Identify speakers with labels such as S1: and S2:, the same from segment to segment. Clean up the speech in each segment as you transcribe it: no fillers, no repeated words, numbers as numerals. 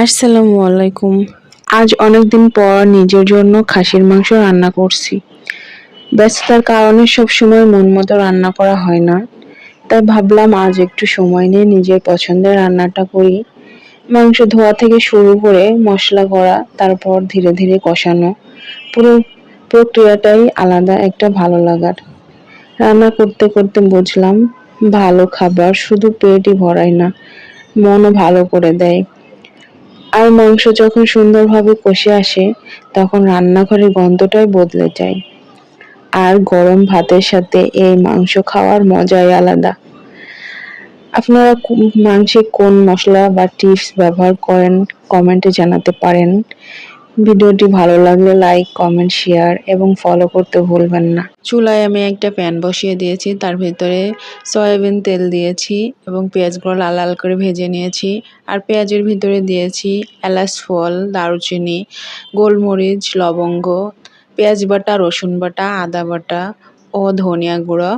S1: আসসালামু আলাইকুম। আজ অনেকদিন পর নিজের জন্য খাসির মাংস রান্না করছি। ব্যস্ততার কারণে সবসময় মন মতো রান্না করা হয় না। তাই ভাবলাম আজ একটু সময় নিয়ে নিজের পছন্দের রান্নাটা করি। মাংস ধোয়া থেকে শুরু করে মশলা করা, তারপর ধীরে ধীরে কষানো। পুরো প্রক্রিয়াটাই আলাদা একটা ভালো লাগার। রান্না করতে করতে বুঝলাম ভালো খাবার শুধু পেটই ভরায় না, মনও ভালো করে দেয়। আর মাংস যখন সুন্দরভাবে কষে আসে তখন রান্নাঘরের গন্ধটাই বদলে যায়। আর গরম ভাতের সাথে এই মাংস খাওয়ার মজাই আলাদা। আপনারা মাংসে কোন মশলা বা টিপস ব্যবহার করেন কমেন্টে জানাতে পারেন। ভিডিওটি ভালো লাগলে লাইক, কমেন্ট, শেয়ার এবং ফলো করতে ভুলবেন না। চুলায় আমি একটা প্যান বসিয়ে দিয়েছি, তার ভিতরে সয়াবিন তেল দিয়েছি এবং পেঁয়াজগুলো লাল লাল করে ভেজে নিয়েছি। আর পেঁয়াজের ভিতরে দিয়েছি এলাচ ফল, দারুচিনি, গোলমরিচ, লবঙ্গ, পেঁয়াজ বাটা, রসুন বাটা, আদা বাটা ও ধনিয়া গুঁড়ো,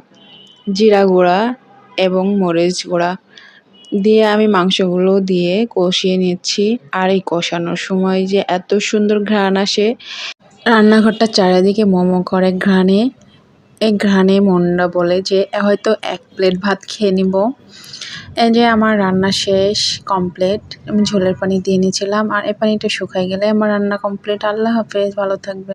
S1: জিরা গুঁড়া এবং মরিচ গুঁড়া দিয়ে আমি মাংসগুলো দিয়ে কষিয়ে নিচ্ছি। আর এই কষানোর সময় যে এত সুন্দর ঘ্রাণ আসে, রান্নাঘরটা চারিদিকে মোমো করে ঘ্রাণে। এই ঘ্রাণে মনটা বলে যে হয়তো 1 প্লেট ভাত খেয়ে নিব। এই যে আমার রান্না শেষ, কমপ্লিট। আমি ঝোলের পানি দিয়ে নিয়েছিলাম, আর এই পানিটা শুকাই গেলে আমার রান্না কমপ্লিট। আল্লাহ হাফেজ, ভালো থাকবে।